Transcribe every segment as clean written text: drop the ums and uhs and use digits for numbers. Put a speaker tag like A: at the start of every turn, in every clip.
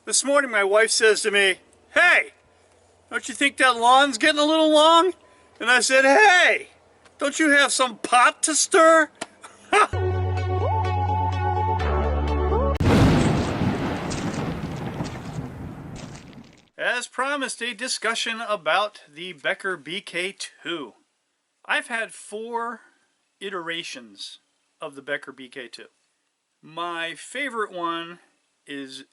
A: This morning my wife says to me, "Hey, don't you think that lawn's getting a little long?" And I said, "Hey, don't you have some pot to stir?" As promised, a discussion about the Becker BK2. I've had 4 iterations of the Becker BK2. My favorite one is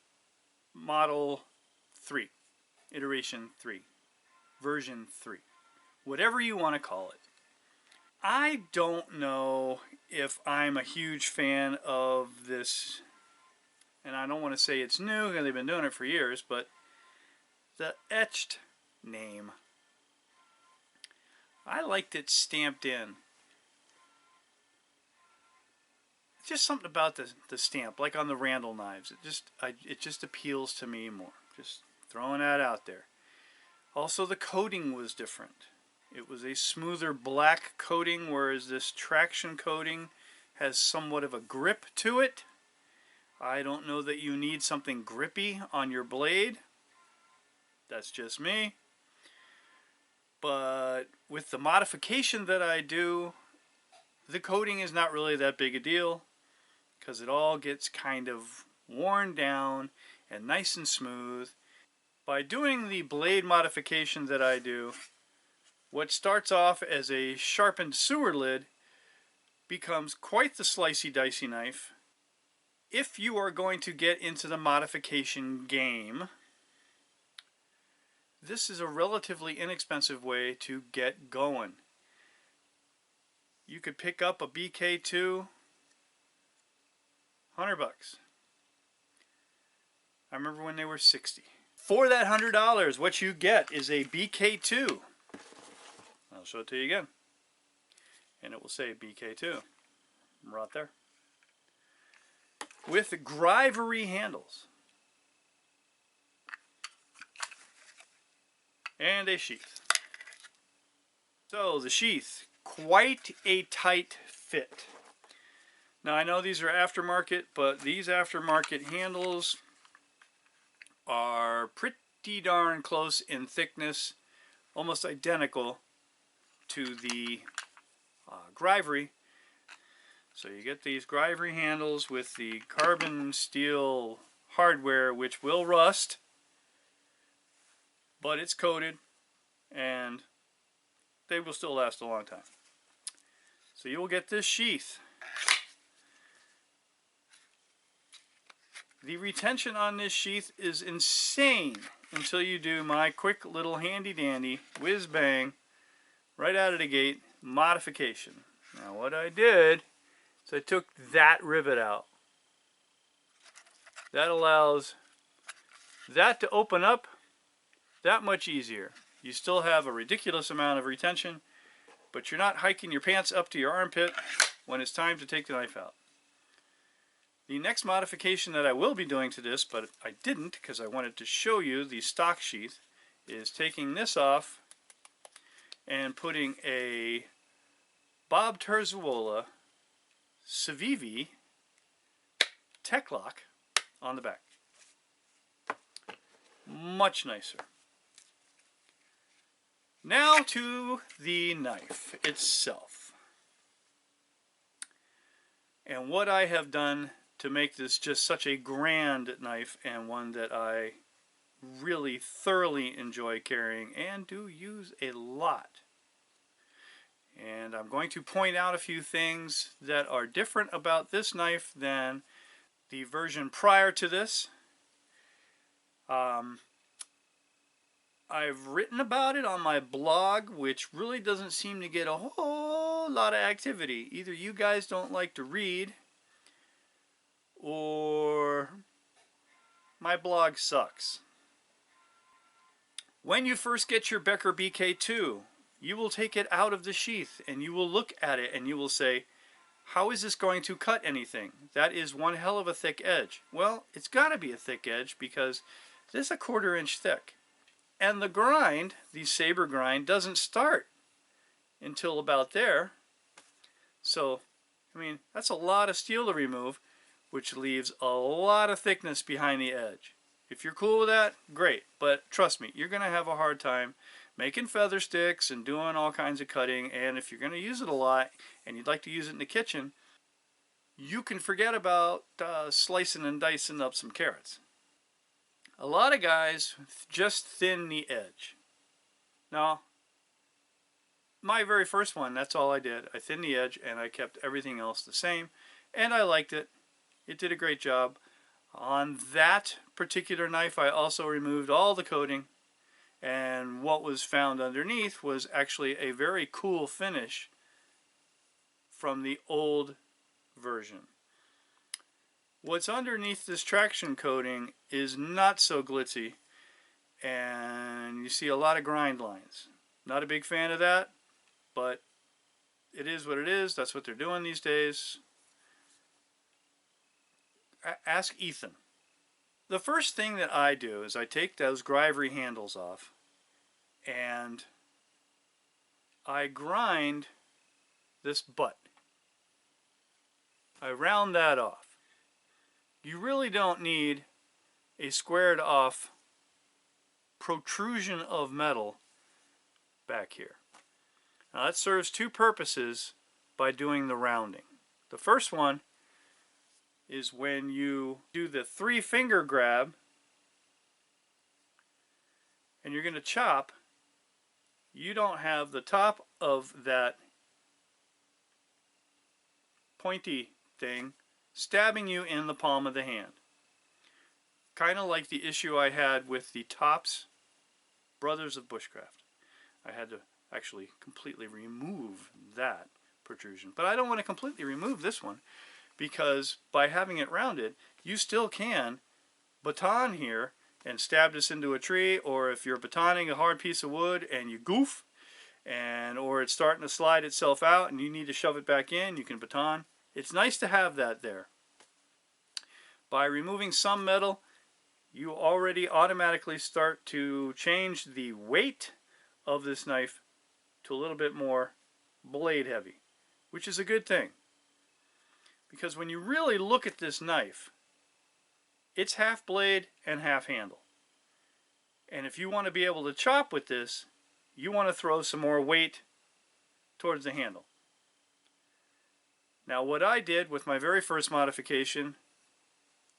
A: Model 3, Iteration 3, Version 3, whatever you want to call it. I don't know if I'm a huge fan of this, and I don't want to say it's new because they've been doing it for years, but the etched name. I liked it stamped in. Just something about the stamp, like on the Randall knives. It just appeals to me more. Just throwing that out there. Also, the coating was different. It was a smoother black coating, whereas this traction coating has somewhat of a grip to it. I don't know that you need something grippy on your blade. That's just me. But with the modification that I do, the coating is not really that big a deal, because it all gets kind of worn down and nice and smooth. By doing the blade modification that I do, what starts off as a sharpened sewer lid becomes quite the slicey dicey knife. If you are going to get into the modification game, this is a relatively inexpensive way to get going. You could pick up a BK2, $100. I remember when they were $60. For that $100, what you get is a BK2. I'll show it to you again. And it will say BK2 right there. With grivery handles. And a sheath. So the sheath, quite a tight fit. Now I know these are aftermarket, but these aftermarket handles are pretty darn close in thickness, almost identical to the grivery. So you get these grivery handles with the carbon steel hardware, which will rust, but it's coated and they will still last a long time. So you will get this sheath. The retention on this sheath is insane until you do my quick little handy dandy whiz bang right out of the gate modification. Now what I did is I took that rivet out. That allows that to open up that much easier. You still have a ridiculous amount of retention, but you're not hiking your pants up to your armpit when it's time to take the knife out. The next modification that I will be doing to this, but I didn't because I wanted to show you the stock sheath, is taking this off and putting a Bob Terzuola Civivi Tech Lock on the back. Much nicer. Now to the knife itself. And what I have done to make this just such a grand knife, and one that I really thoroughly enjoy carrying and do use a lot. And I'm going to point out a few things that are different about this knife than the version prior to this. I've written about it on my blog, which really doesn't seem to get a whole lot of activity. Either you guys don't like to read, or my blog sucks. When you first get your Becker BK2, you will take it out of the sheath and you will look at it and you will say, how is this going to cut anything? That is one hell of a thick edge. Well, it's got to be a thick edge because this is a 1/4 inch thick. And the grind, the saber grind, doesn't start until about there. So, I mean, that's a lot of steel to remove, which leaves a lot of thickness behind the edge. If you're cool with that, great. But trust me, you're going to have a hard time making feather sticks and doing all kinds of cutting. And if you're going to use it a lot and you'd like to use it in the kitchen, you can forget about slicing and dicing up some carrots. A lot of guys just thin the edge. Now, my very first one, that's all I did. I thinned the edge and I kept everything else the same. And I liked it. It did a great job. On that particular knife, I also removed all the coating, and what was found underneath was actually a very cool finish from the old version. What's underneath this traction coating is not so glitzy, and you see a lot of grind lines. Not a big fan of that, but it is what it is. That's what they're doing these days. Ask Ethan. The first thing that I do is I take those grivery handles off and I grind this butt. I round that off. You really don't need a squared off protrusion of metal back here. Now that serves two purposes by doing the rounding. The first one is when you do the 3-finger grab and you're going to chop, you don't have the top of that pointy thing stabbing you in the palm of the hand. Kind of like the issue I had with the Tops Brothers of Bushcraft. I had to actually completely remove that protrusion. But I don't want to completely remove this one, because by having it rounded, you still can baton here and stab this into a tree, or if you're batoning a hard piece of wood and you goof, or it's starting to slide itself out and you need to shove it back in, you can baton. It's nice to have that there. By removing some metal, you already automatically start to change the weight of this knife to a little bit more blade heavy, which is a good thing. Because when you really look at this knife, it's half blade and half handle. And if you want to be able to chop with this, you want to throw some more weight towards the handle. Now what I did with my very first modification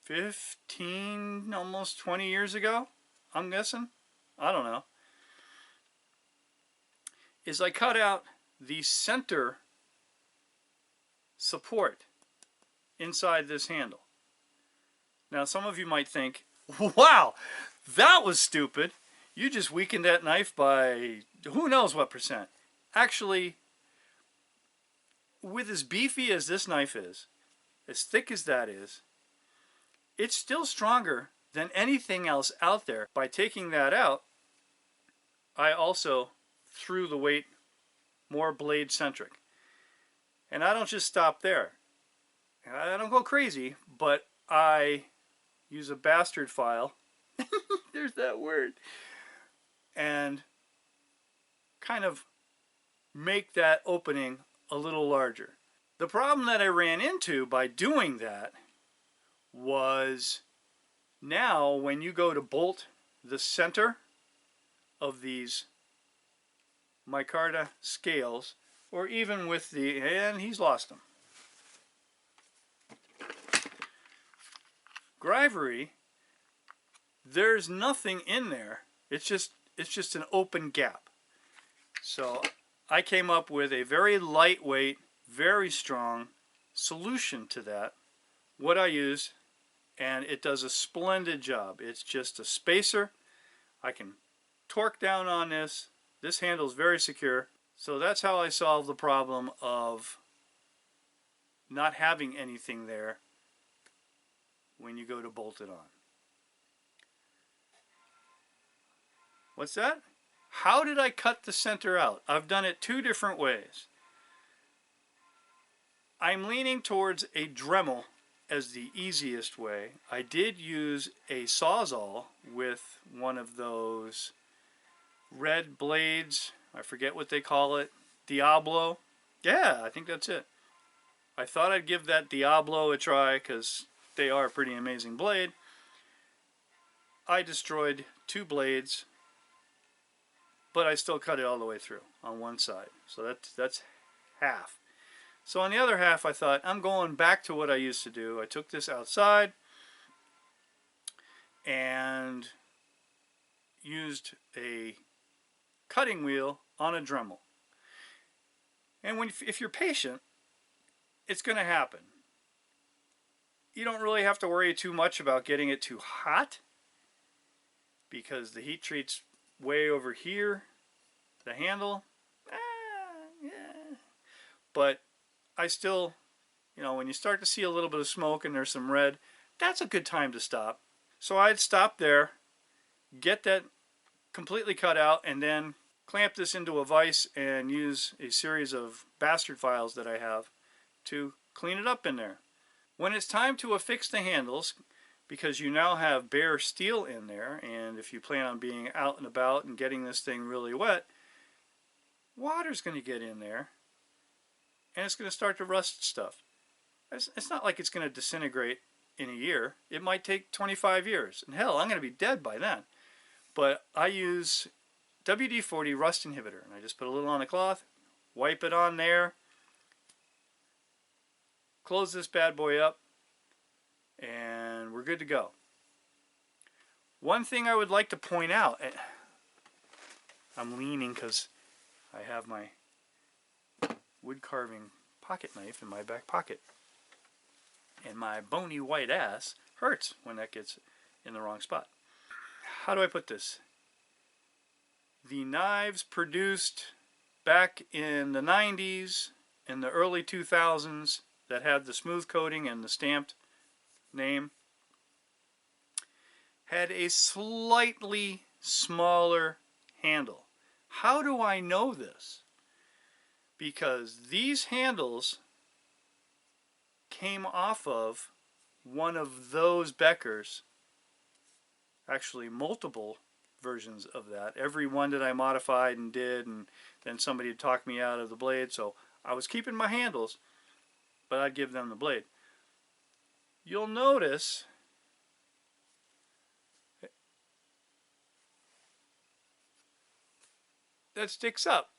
A: 15, almost 20 years ago, I'm guessing, I don't know, is I cut out the center support inside this handle. Now some of you might think, wow, that was stupid. You just weakened that knife by who knows what percent. Actually, with as beefy as this knife is, as thick as that is, it's still stronger than anything else out there. By taking that out, I also threw the weight more blade centric. And I don't just stop there. I don't go crazy, but I use a bastard file. There's that word. And kind of make that opening a little larger. The problem that I ran into by doing that was, now when you go to bolt the center of these micarta scales, or even with the, and he's lost them, grivery, there's nothing in there. It's just an open gap. So I came up with a very lightweight, very strong solution to that. What I use, and it does a splendid job. It's just a spacer. I can torque down on this. This handle is very secure. So that's how I solve the problem of not having anything there when you go to bolt it on. What's that? How did I cut the center out? I've done it two different ways. I'm leaning towards a Dremel as the easiest way. I did use a Sawzall with one of those red blades. I forget what they call it. Diablo. Yeah, I think that's it. I thought I'd give that Diablo a try because they are a pretty amazing blade. I destroyed 2 blades, but I still cut it all the way through on one side. So that's half. So on the other half, I thought, I'm going back to what I used to do. I took this outside and used a cutting wheel on a Dremel. And if you're patient, it's going to happen. You don't really have to worry too much about getting it too hot, because the heat treat's way over here, the handle. Yeah. But I still, you know, when you start to see a little bit of smoke and there's some red, that's a good time to stop. So I'd stop there, get that completely cut out, and then clamp this into a vise and use a series of bastard files that I have to clean it up in there. When it's time to affix the handles, because you now have bare steel in there, and if you plan on being out and about and getting this thing really wet, water's going to get in there and it's going to start to rust stuff. It's not like it's going to disintegrate in a year. It might take 25 years, and hell, I'm going to be dead by then. But I use WD-40 rust inhibitor, and I just put a little on the cloth, wipe it on there, close this bad boy up, and we're good to go. One thing I would like to point out, I'm leaning because I have my wood carving pocket knife in my back pocket, and my bony white ass hurts when that gets in the wrong spot. How do I put this? The knives produced back in the 90s and the early 2000s that had the smooth coating and the stamped name had a slightly smaller handle. How do I know this? Because these handles came off of one of those Beckers, actually multiple versions of that. Every one that I modified and did, and then somebody had talked me out of the blade, so I was keeping my handles, but I'd give them the blade. You'll notice that sticks up.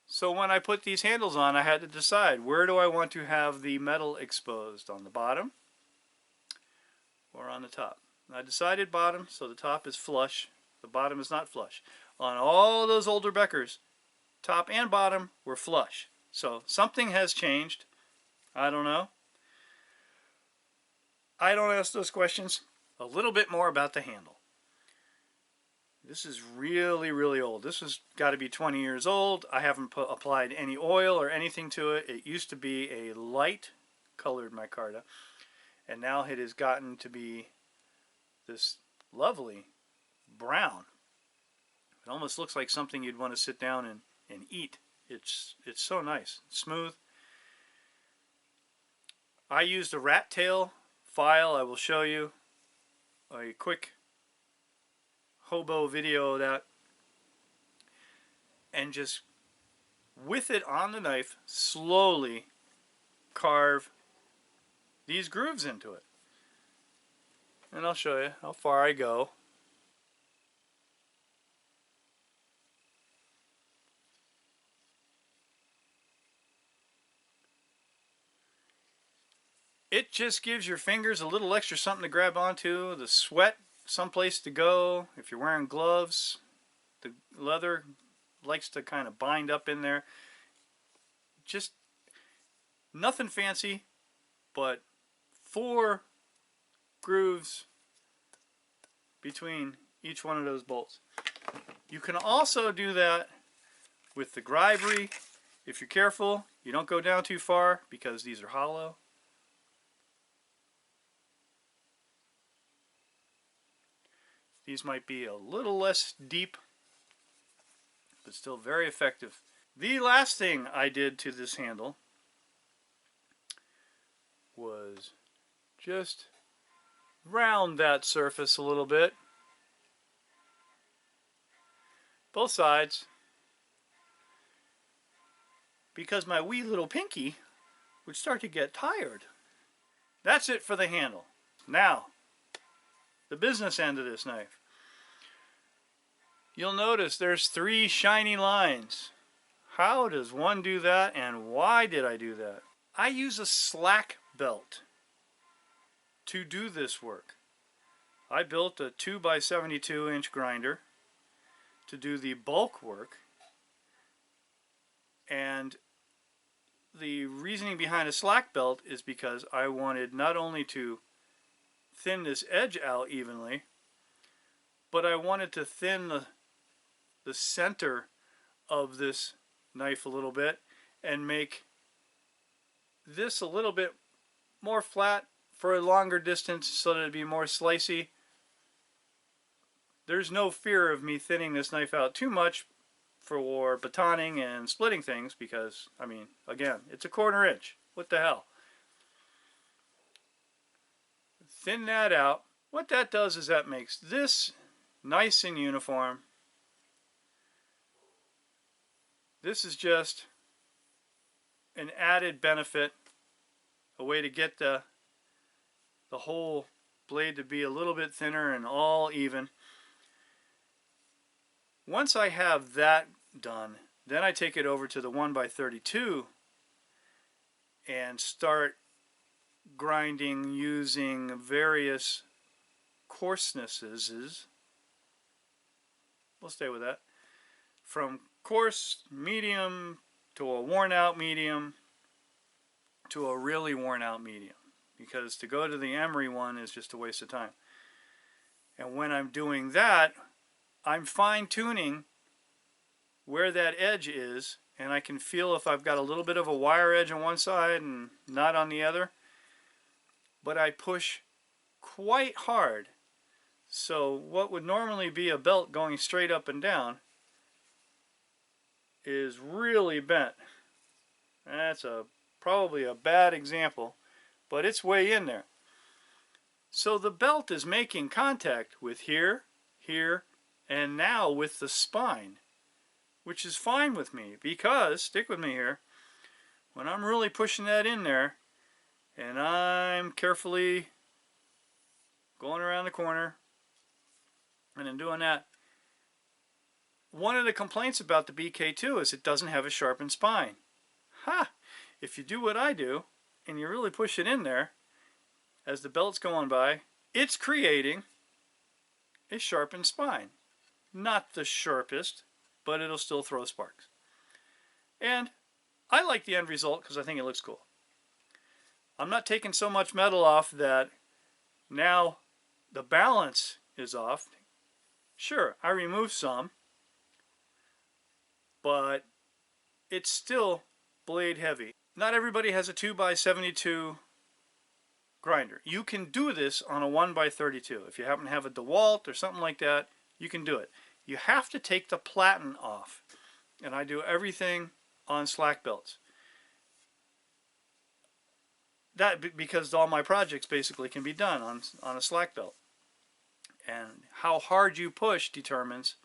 A: So when I put these handles on, I had to decide, where do I want to have the metal exposed? On the bottom or on the top? And I decided bottom, so the top is flush. The bottom is not flush. On all those older Beckers, top and bottom were flush. So something has changed. I don't know. I don't ask those questions. A little bit more about the handle. This is really, really old. This has got to be 20 years old. I haven't applied any oil or anything to it. It used to be a light colored micarta, and now it has gotten to be this lovely brown. It almost looks like something you'd want to sit down and eat. It's so nice. It's smooth. I used a rat tail file. I will show you a quick hobo video of that, and just with it on the knife slowly carve these grooves into it. And I'll show you how far I go. It just gives your fingers a little extra something to grab onto, the sweat someplace to go. If you're wearing gloves, the leather likes to kind of bind up in there. Just nothing fancy, but 4 grooves between each one of those bolts. You can also do that with the gribery. If you're careful, you don't go down too far because these are hollow. These might be a little less deep, but still very effective. The last thing I did to this handle was just round that surface a little bit. Both sides. Because my wee little pinky would start to get tired. That's it for the handle. Now, the business end of this knife. You'll notice there's 3 shiny lines. How does one do that, and why did I do that? I use a slack belt to do this work. I built a 2x72 inch grinder to do the bulk work, and the reasoning behind a slack belt is because I wanted not only to thin this edge out evenly, but I wanted to thin the center of this knife a little bit and make this a little bit more flat for a longer distance so that it'd be more slicey. There's no fear of me thinning this knife out too much for batoning and splitting things because, I mean, again, it's a 1/4 inch. What the hell? Thin that out. What that does is that makes this nice and uniform. This is just an added benefit, a way to get the whole blade to be a little bit thinner and all even. Once I have that done, then I take it over to the 1x32 and start grinding using various coarsenesses. We'll stay with that. From coarse, medium, to a worn out medium, to a really worn out medium. Because to go to the emery one is just a waste of time. And when I'm doing that, I'm fine-tuning where that edge is, and I can feel if I've got a little bit of a wire edge on one side and not on the other. But I push quite hard. So what would normally be a belt going straight up and down is really bent. That's probably a bad example, but it's way in there. So the belt is making contact with here, here, and now with the spine, which is fine with me because, stick with me here, when I'm really pushing that in there and I'm carefully going around the corner and then doing that, one of the complaints about the BK2 is it doesn't have a sharpened spine. Ha! If you do what I do and you really push it in there as the belt's going by, it's creating a sharpened spine. Not the sharpest, but it'll still throw sparks. And I like the end result because I think it looks cool. I'm not taking so much metal off that now the balance is off. Sure, I removed some, but it's still blade heavy. Not everybody has a 2x72 grinder. You can do this on a 1x32. If you happen to have a DeWalt or something like that, you can do it. You have to take the platen off. And I do everything on slack belts. That because all my projects basically can be done on a slack belt. And how hard you push determines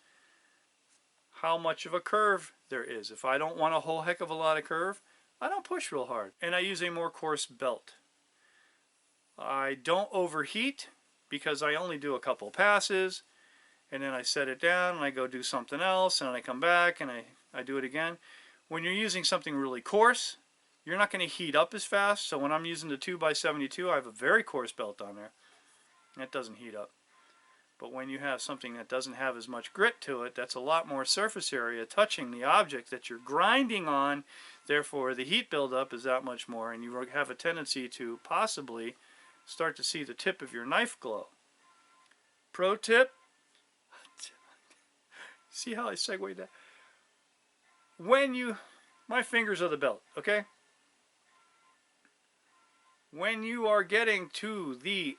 A: how much of a curve there is. If I don't want a whole heck of a lot of curve, I don't push real hard. And I use a more coarse belt. I don't overheat because I only do a couple passes. And then I set it down and I go do something else. And I come back and I do it again. When you're using something really coarse, you're not going to heat up as fast. So when I'm using the 2x72, I have a very coarse belt on there. And it doesn't heat up. But when you have something that doesn't have as much grit to it, that's a lot more surface area touching the object that you're grinding on. Therefore, the heat buildup is that much more, and you have a tendency to possibly start to see the tip of your knife glow. Pro tip, see how I segued that? My fingers are the belt, okay? When you are getting to the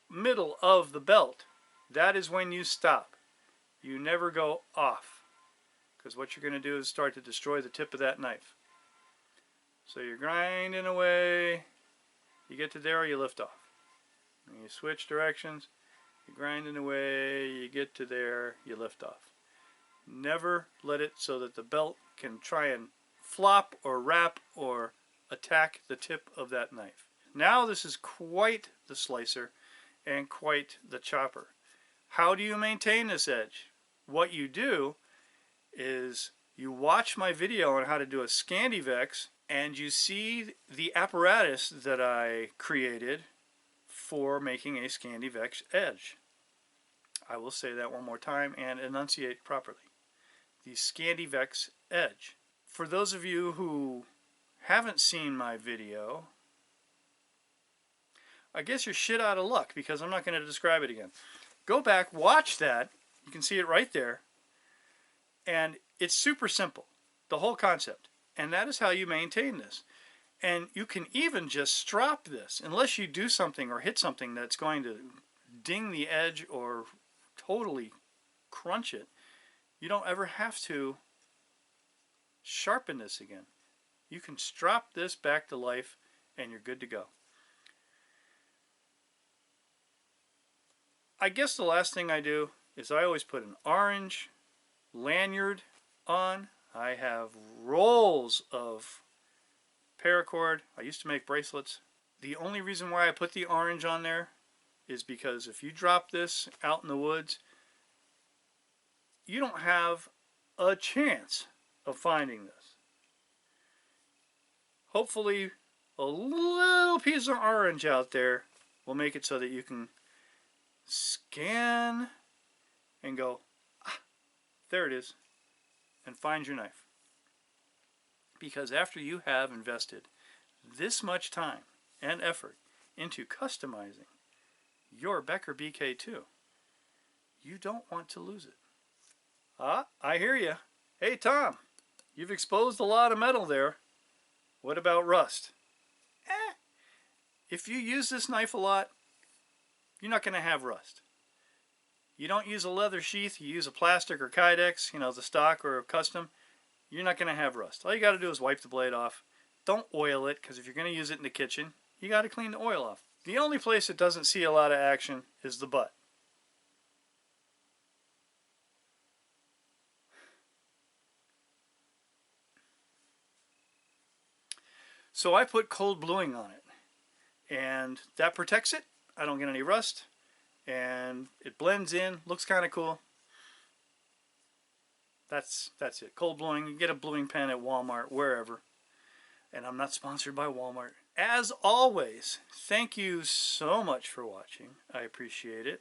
A: middle of the belt, that is when you stop. You never go off. Because what you're going to do is start to destroy the tip of that knife. So you're grinding away. You get to there, you lift off. And you switch directions. You're grinding away. You get to there, you lift off. Never let it so that the belt can try and flop or wrap or attack the tip of that knife. Now this is quite the slicer. and quite the chopper. How do you maintain this edge? What you do is you watch my video on how to do a Scandivex, and you see the apparatus that I created for making a Scandivex edge. I will say that one more time and enunciate properly. The Scandivex edge. For those of you who haven't seen my video, I guess you're shit out of luck because I'm not going to describe it again. Go back, watch that. You can see it right there. And it's super simple, the whole concept. And that is how you maintain this. And you can even just strop this, unless you do something or hit something that's going to ding the edge or totally crunch it. You don't ever have to sharpen this again. You can strop this back to life and you're good to go. I guess the last thing I do is I always put an orange lanyard on. I have rolls of paracord. I used to make bracelets. The only reason why I put the orange on there is because if you drop this out in the woods, you don't have a chance of finding this. Hopefully a little piece of orange out there will make it so that you can scan and go, ah, there it is, and find your knife. Because after you have invested this much time and effort into customizing your Becker BK2, you don't want to lose it. Ah, I hear you. Hey Tom, you've exposed a lot of metal there. What about rust? If you use this knife a lot, you're not going to have rust. You don't use a leather sheath, you use a plastic or Kydex, the stock or a custom, you're not going to have rust. All you got to do is wipe the blade off. Don't oil it, because if you're going to use it in the kitchen, you got to clean the oil off. The only place it doesn't see a lot of action is the butt. So I put cold bluing on it, and that protects it. I don't get any rust, and it blends in, looks kind of cool. That's it. Cold bluing. You get a bluing pen at Walmart, wherever. And I'm not sponsored by Walmart. As always, thank you so much for watching. I appreciate it.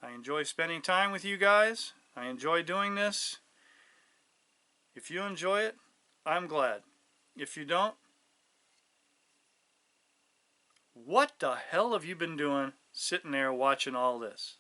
A: I enjoy spending time with you guys. I enjoy doing this. If you enjoy it, I'm glad. If you don't, what the hell have you been doing sitting there watching all this?